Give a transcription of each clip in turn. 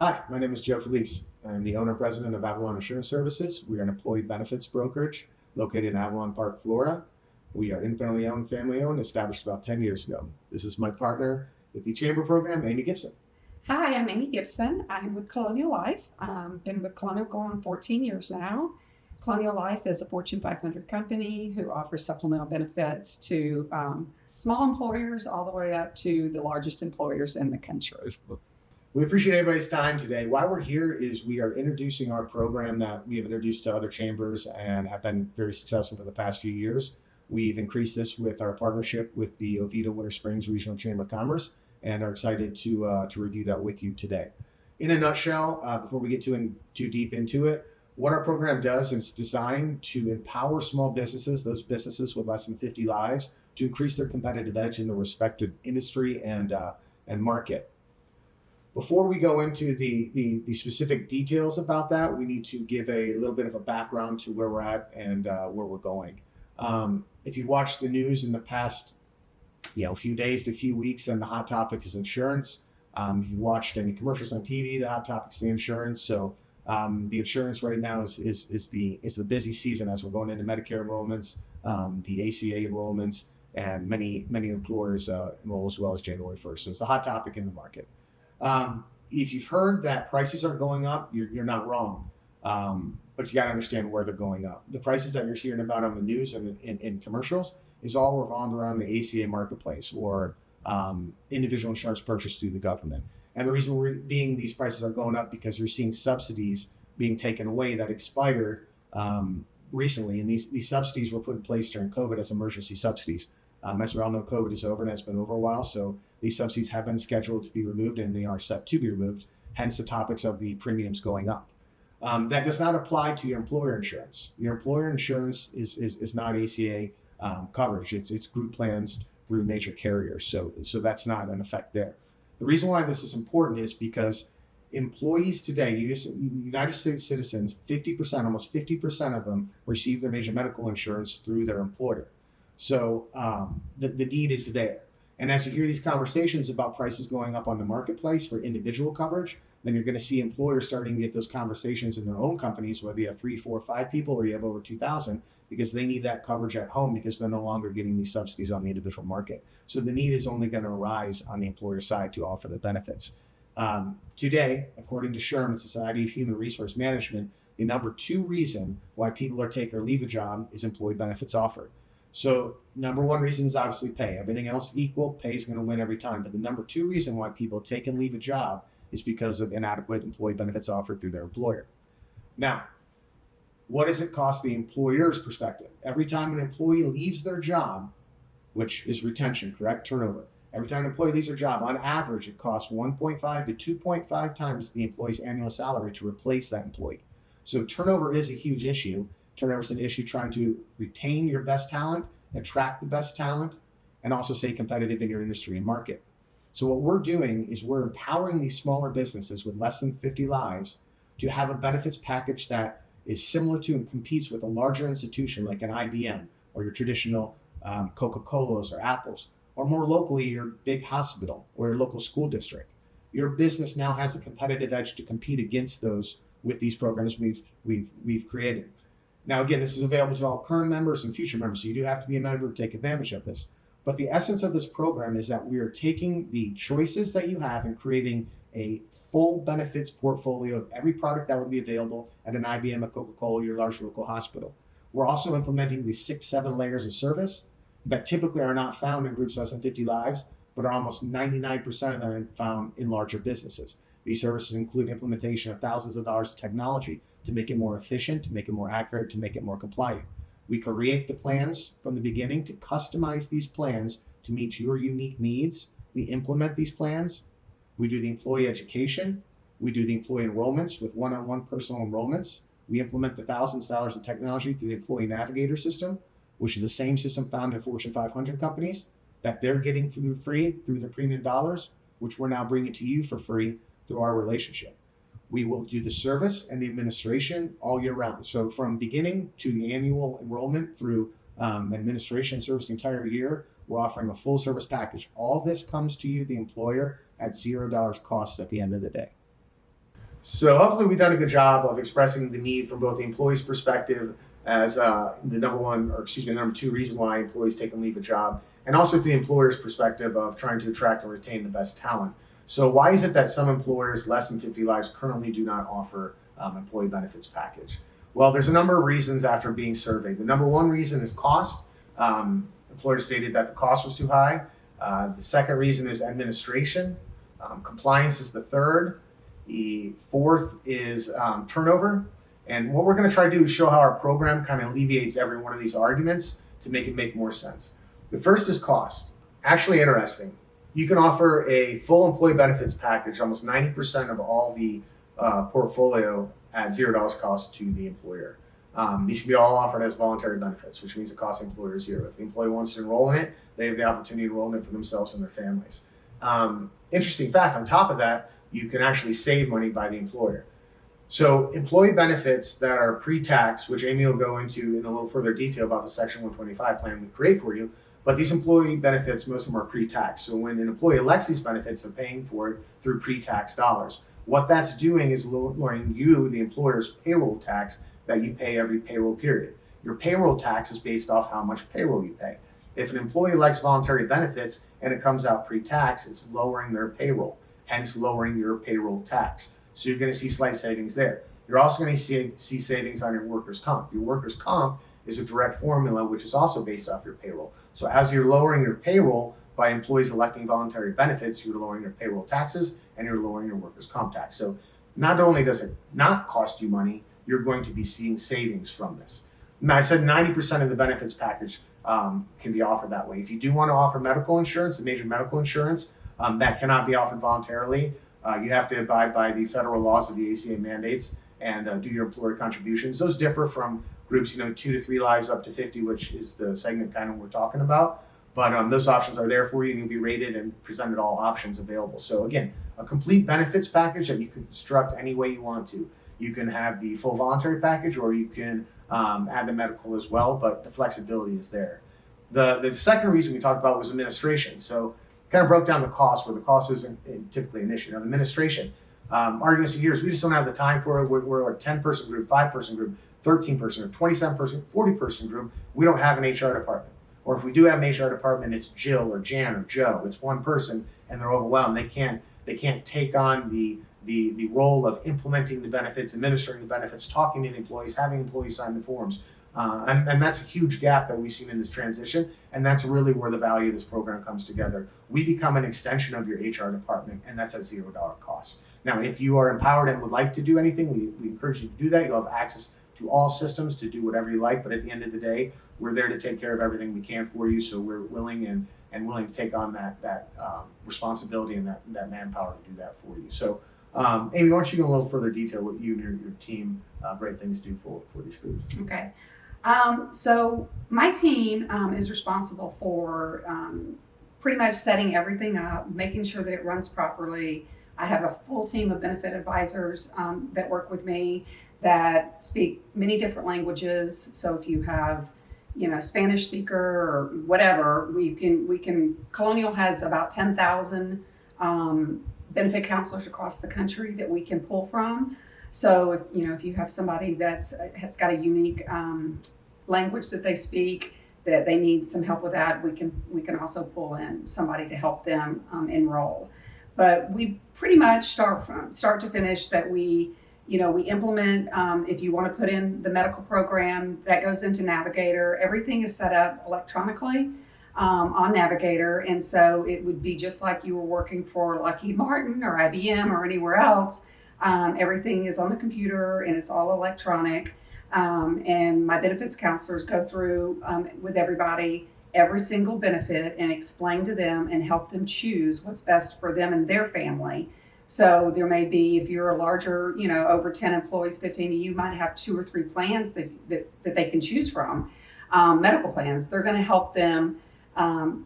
Hi, my name is Joe Filice. I'm the owner and president of Avalon Insurance Services. We are an employee benefits brokerage located in Avalon Park, Florida. We are independently owned, family owned, established about 10 years ago. This is my partner with the Chamber program, Amy Gipson. Hi, I'm Amy Gipson. I'm with Colonial Life. Been with Colonial going on 14 years now. Colonial Life is a Fortune 500 company who offers supplemental benefits to small employers all the way up to the largest employers in the country. We appreciate everybody's time today. Why we're here is we are introducing our program that we have introduced to other chambers and have been very successful for the past few years. We've increased this with our partnership with the Oviedo-Winter Springs Regional Chamber of Commerce and are excited to review that with you today. In a nutshell, before we get too deep into it, what our program does is designed to empower small businesses, those businesses with less than 50 lives, to increase their competitive edge in the respective industry and market. Before we go into the specific details about that, we need to give a little bit of a background to where we're at and where we're going. If you watched the news in the past, few days to a few weeks, then the hot topic is insurance. If you watched any commercials on TV, the hot topic is the insurance. So the insurance right now is the busy season as we're going into Medicare enrollments, the ACA enrollments, and many employers enroll as well as January 1st. So it's a hot topic in the market. If you've heard that prices are going up, you're not wrong. But you got to understand where they're going up. The prices that you're hearing about on the news and in commercials is all revolved around the ACA marketplace or individual insurance purchase through the government. And the reason these prices are going up because you're seeing subsidies being taken away that expired recently. And these subsidies were put in place during COVID as emergency subsidies. As we all know, COVID is over and has been over a while. So these subsidies have been scheduled to be removed and they are set to be removed, hence the topics of the premiums going up. That does not apply to your employer insurance. Your employer insurance is not ACA coverage. It's group plans through major carriers. So that's not an effect there. The reason why this is important is because employees today, United States citizens, 50%, almost 50% of them receive their major medical insurance through their employer. So the need is there. And as you hear these conversations about prices going up on the marketplace for individual coverage, then you're going to see employers starting to get those conversations in their own companies, whether you have 3, 4, 5 people or you have over 2,000, because they need that coverage at home because they're no longer getting these subsidies on the individual market. So the need is only going to arise on the employer side to offer the benefits. Today, according to Sherman, Society of Human Resource Management, the number 2 reason why people are taking or leave a job is employee benefits offered. So number 1 reason is obviously pay. Everything else equal, pay is going to win every time. But the number 2 reason why people take and leave a job is because of inadequate employee benefits offered through their employer. Now, what does it cost the employer's perspective? Every time an employee leaves their job, which is retention, correct? Turnover. Every time an employee leaves their job, on average, it costs 1.5 to 2.5 times the employee's annual salary to replace that employee. So turnover is a huge issue. Turnover is an issue trying to retain your best talent, attract the best talent, and also stay competitive in your industry and market. So what we're doing is we're empowering these smaller businesses with less than 50 lives to have a benefits package that is similar to and competes with a larger institution like an IBM or your traditional Coca-Colas or Apples, or more locally, your big hospital or your local school district. Your business now has the competitive edge to compete against those with these programs we've created. Now, again, this is available to all current members and future members, so you do have to be a member to take advantage of this. But the essence of this program is that we are taking the choices that you have and creating a full benefits portfolio of every product that would be available at an IBM, a Coca-Cola, your large local hospital. We're also implementing the 6-7 layers of service that typically are not found in groups less than 50 lives, but are almost 99% of them found in larger businesses. These services include implementation of thousands of dollars of technology to make it more efficient, to make it more accurate, to make it more compliant. We create the plans from the beginning to customize these plans to meet your unique needs. We implement these plans. We do the employee education. We do the employee enrollments with one-on-one personal enrollments. We implement the thousands of dollars of technology through the employee navigator system, which is the same system found in Fortune 500 companies that they're getting for free through their premium dollars, which we're now bringing to you for free through our relationship. We will do the service and the administration all year round. So from beginning to the annual enrollment through administration service the entire year, we're offering a full service package. All this comes to you, the employer, at $0 cost at the end of the day. So hopefully we've done a good job of expressing the need from both the employee's perspective as the number two reason why employees take and leave a job, and also to the employer's perspective of trying to attract and retain the best talent. So why is it that some employers less than 50 lives currently do not offer employee benefits package? Well, there's a number of reasons after being surveyed. The number one reason is cost. Employers stated that the cost was too high. The second reason is administration. Compliance is the third. The fourth is turnover. And what we're going to try to do is show how our program kind of alleviates every one of these arguments to make it make more sense. The first is cost. Actually interesting. You can offer a full employee benefits package, almost 90% of all the portfolio at $0 cost to the employer. These can be all offered as voluntary benefits, which means it costs the employer zero. If the employee wants to enroll in it, they have the opportunity to enroll in it for themselves and their families. Interesting fact, on top of that, you can actually save money by the employer. So employee benefits that are pre-tax, which Amy will go into in a little further detail about the Section 125 plan we create for you, but these employee benefits, most of them are pre-tax. So when an employee elects these benefits, they're paying for it through pre-tax dollars. What that's doing is lowering you, the employer's payroll tax that you pay every payroll period. Your payroll tax is based off how much payroll you pay. If an employee elects voluntary benefits and it comes out pre-tax, it's lowering their payroll, hence lowering your payroll tax. So you're going to see slight savings there. You're also going to see savings on your workers' comp. Your workers' comp is a direct formula, which is also based off your payroll. So as you're lowering your payroll by employees electing voluntary benefits, you're lowering your payroll taxes and you're lowering your workers' comp tax. So not only does it not cost you money, you're going to be seeing savings from this. Now, I said 90% of the benefits package can be offered that way. If you do want to offer medical insurance, the major medical insurance, that cannot be offered voluntarily. You have to abide by the federal laws of the ACA mandates and do your employer contributions. Those differ from groups, 2 to 3 lives up to 50, which is the segment kind of we're talking about. But those options are there for you, and you'll be rated and presented all options available. So again, a complete benefits package that you can construct any way you want to. You can have the full voluntary package, or you can add the medical as well, but the flexibility is there. The second reason we talked about was administration. So kind of broke down the cost, where the cost isn't typically an issue. Now, the administration, arguments for years, we just don't have the time for it. We're a 10-person group, 5-person group, 13-person group, 27-person, 40-person group. We don't have an HR department. Or if we do have an HR department, it's Jill or Jan or Joe. It's one person, and they're overwhelmed. They can't take on the role of implementing the benefits, administering the benefits, talking to the employees, having employees sign the forms. And that's a huge gap that we've seen in this transition, and that's really where the value of this program comes together. We become an extension of your HR department, and that's at $0 cost. Now, if you are empowered and would like to do anything, we encourage you to do that. You'll have access to all systems to do whatever you like, but at the end of the day, we're there to take care of everything we can for you, so we're willing and willing to take on that responsibility and that manpower to do that for you. So, Amy, why don't you go a little further detail what you and your team great things do for these groups? Okay. So my team is responsible for pretty much setting everything up, making sure that it runs properly. I have a full team of benefit advisors that work with me that speak many different languages. So if you have, Spanish speaker or whatever, we can. Colonial has about 10,000 benefit counselors across the country that we can pull from. So if you have somebody that's has got a unique language that they speak, that they need some help with that, we can also pull in somebody to help them enroll. But we pretty much start from start to finish that we implement. If you want to put in the medical program, that goes into Navigator. Everything is set up electronically on Navigator, and so it would be just like you were working for Lockheed Martin or IBM or anywhere else. Everything is on the computer and it's all electronic. And my benefits counselors go through with everybody every single benefit and explain to them and help them choose what's best for them and their family. So there may be, if you're a larger, over 10 employees, 15, you might have 2 or 3 plans that they can choose from. Medical plans, they're going to help them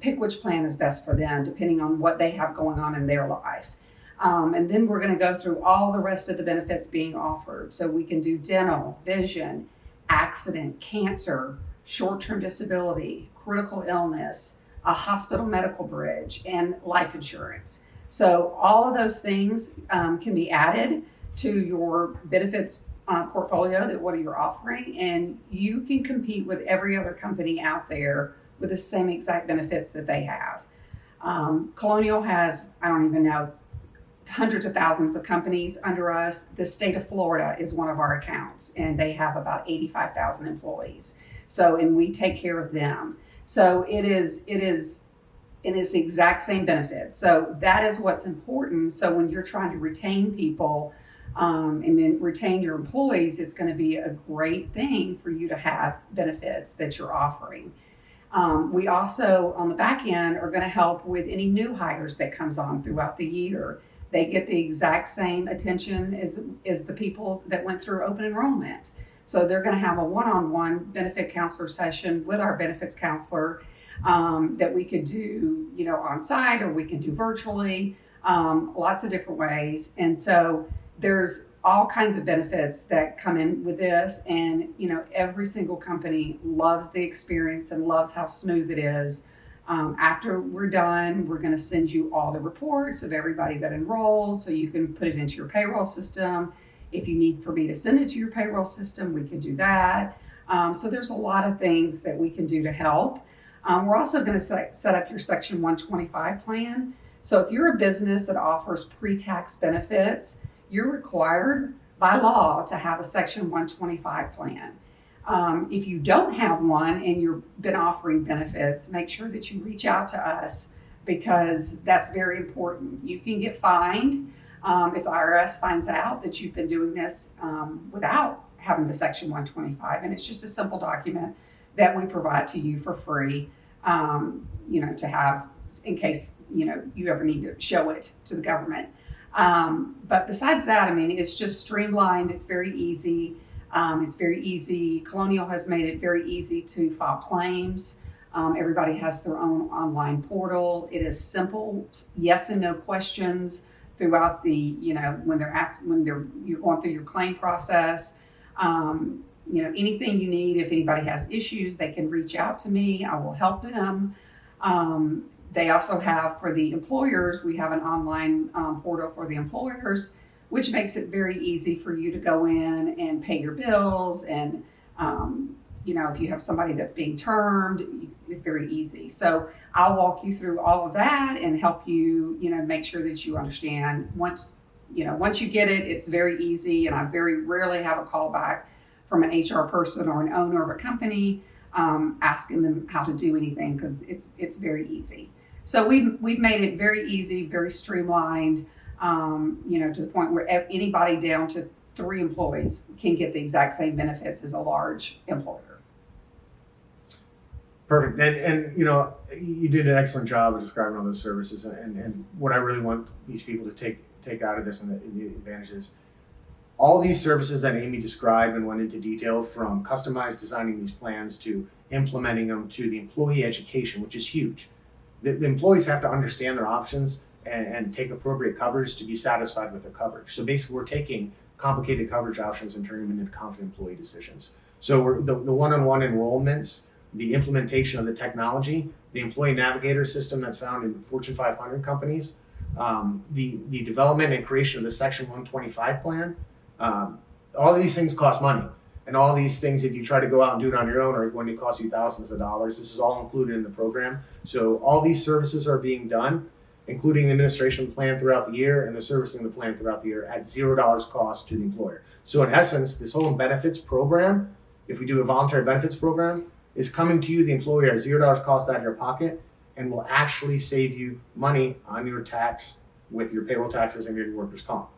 pick which plan is best for them depending on what they have going on in their life. And then we're going to go through all the rest of the benefits being offered. So we can do dental, vision, accident, cancer, short-term disability, critical illness, a hospital medical bridge, and life insurance. So all of those things can be added to your benefits portfolio, that what you're offering, and you can compete with every other company out there with the same exact benefits that they have. Colonial has, I don't even know, hundreds of thousands of companies under us. The state of Florida is one of our accounts, and they have about 85,000 employees. So, and we take care of them. So it is the exact same benefits. So that is what's important. So when you're trying to retain people, and then retain your employees, it's going to be a great thing for you to have benefits that you're offering. We also, on the back end, are going to help with any new hires that comes on throughout the year. They get the exact same attention as the people that went through open enrollment. So they're going to have a one-on-one benefit counselor session with our benefits counselor that we could do, on site, or we can do virtually, lots of different ways. And so there's all kinds of benefits that come in with this, and every single company loves the experience and loves how smooth it is. After we're done, we're going to send you all the reports of everybody that enrolled, so you can put it into your payroll system. If you need for me to send it to your payroll system, we can do that. So there's a lot of things that we can do to help. We're also going to set up your Section 125 plan. So if you're a business that offers pre-tax benefits, you're required by law to have a Section 125 plan. If you don't have one and you've been offering benefits, make sure that you reach out to us, because that's very important. You can get fined if the IRS finds out that you've been doing this without having the Section 125. And it's just a simple document that we provide to you for free, to have in case, you ever need to show it to the government. But besides that, it's just streamlined. It's very easy. Colonial has made it very easy to file claims. Everybody has their own online portal. It is simple, yes and no questions throughout the, when you're going through your claim process. Anything you need, if anybody has issues, they can reach out to me. I will help them. They also have, for the employers, we have an online portal for the employers, which makes it very easy for you to go in and pay your bills. And, if you have somebody that's being termed, it's very easy. So I'll walk you through all of that and help you, make sure that you understand. Once you get it, it's very easy. And I very rarely have a call back from an HR person or an owner of a company asking them how to do anything, because it's very easy. So we've made it very easy, very streamlined, to the point where anybody down to 3 employees can get the exact same benefits as a large employer. Perfect. And you did an excellent job of describing all those services. And what I really want these people to take out of this, and the advantages, all these services that Amy described and went into detail, from customized designing these plans to implementing them to the employee education, which is huge. The employees have to understand their options and take appropriate coverage to be satisfied with their coverage. So basically, we're taking complicated coverage options and turning them into confident employee decisions. So the one-on-one enrollments, the implementation of the technology, the employee navigator system that's found in Fortune 500 companies, the development and creation of the Section 125 plan, all these things cost money. And all these things, if you try to go out and do it on your own, are going to cost you thousands of dollars. This is all included in the program. So all these services are being done, including the administration plan throughout the year and the servicing of the plan throughout the year, at $0 cost to the employer. So in essence, this whole benefits program, if we do a voluntary benefits program, is coming to you, the employer, at $0 cost out of your pocket, and will actually save you money on your tax with your payroll taxes and your workers' comp.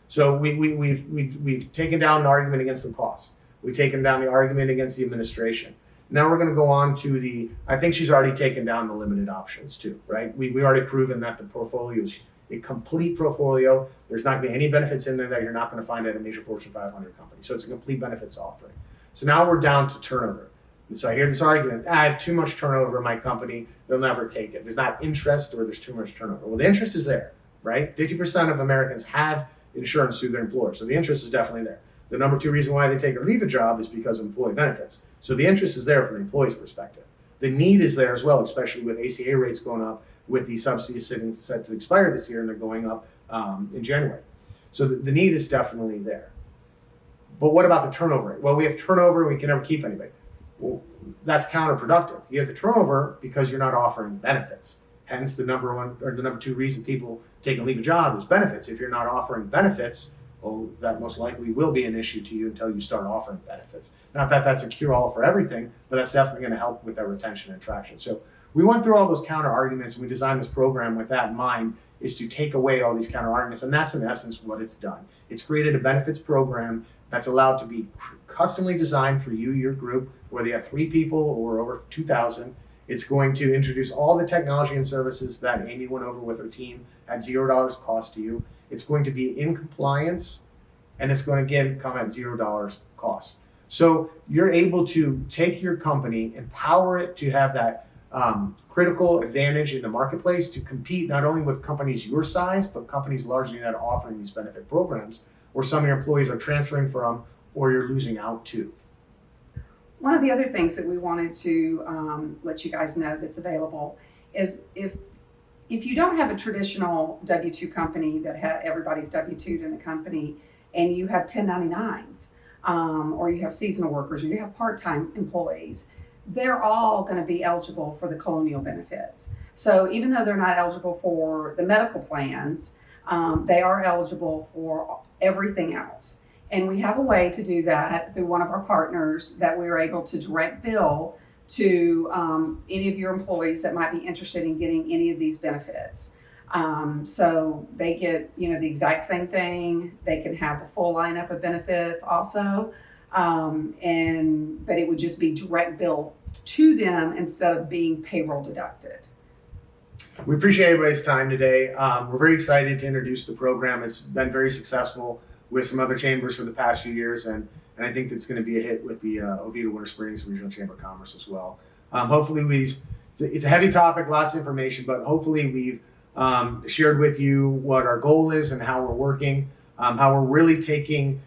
So we've taken down the argument against the cost. We've taken down the argument against the administration. Now we're going to go on to I think she's already taken down the limited options too, right? We already proven that the portfolio is a complete portfolio. There's not going to be any benefits in there that you're not going to find at a major Fortune 500 company. So it's a complete benefits offering. So now we're down to turnover. And so I hear this argument, I have too much turnover in my company, they'll never take it. There's not interest, or there's too much turnover. Well, the interest is there, right? 50% of Americans have insurance through their employer. So the interest is definitely there. The number 2 reason why they take or leave a job is because of employee benefits. So the interest is there from the employee's perspective. The need is there as well, especially with ACA rates going up, with the subsidies set to expire this year, and they're going up in January. So the need is definitely there. But what about the turnover rate? Well, we have turnover and we can never keep anybody. Well, that's counterproductive. You have the turnover because you're not offering benefits. Hence the number one or the number two reason people take and leave a job is benefits. If you're not offering benefits, well, that most likely will be an issue to you until you start offering benefits. Not that that's a cure-all for everything, but that's definitely going to help with that retention and attraction. So we went through all those counter arguments and we designed this program with that in mind, is to take away all these counter arguments. And that's in essence what it's done. It's created a benefits program that's allowed to be customly designed for you, your group, whether you have 3 people or over 2,000. It's going to introduce all the technology and services that Amy went over with her team at $0 cost to you. It's going to be in compliance, and it's going to again come at $0 cost. So you're able to take your company, empower it to have that critical advantage in the marketplace to compete not only with companies your size, but companies largely that are offering these benefit programs, where some of your employees are transferring from or you're losing out to. One of the other things that we wanted to let you guys know that's available is if you don't have a traditional W-2 company that everybody's W-2'd in the company, and you have 1099s, or you have seasonal workers, or you have part-time employees, they're all going to be eligible for the Colonial benefits. So even though they're not eligible for the medical plans, they are eligible for everything else. And we have a way to do that through one of our partners that we're able to direct bill to any of your employees that might be interested in getting any of these benefits. So they get, the exact same thing. They can have a full lineup of benefits also. But it would just be direct bill to them instead of being payroll deducted. We appreciate everybody's time today. We're very excited to introduce the program. It's been very successful with some other chambers for the past few years, and I think it's going to be a hit with the Oviedo-Winter Springs Regional Chamber of Commerce as well. Hopefully it's a heavy topic, lots of information, but hopefully we've shared with you what our goal is and how we're working, how we're really taking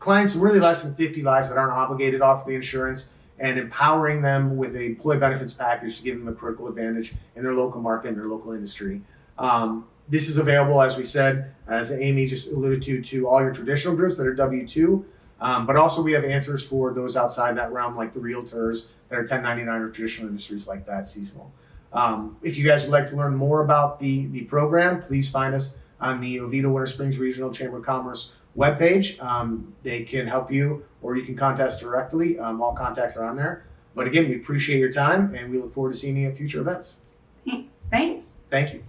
clients really less than 50 lives that aren't obligated off the insurance and empowering them with an employee benefits package to give them a critical advantage in their local market and their local industry. This is available, as we said, as Amy just alluded to all your traditional groups that are W-2, but also we have answers for those outside that realm, like the realtors that are 1099 or traditional industries like that, seasonal. If you guys would like to learn more about the program, please find us on the Oviedo-Winter Springs Regional Chamber of Commerce webpage. They can help you, or you can contact us directly. All contacts are on there. But again, we appreciate your time, and we look forward to seeing you at future events. Thanks. Thank you.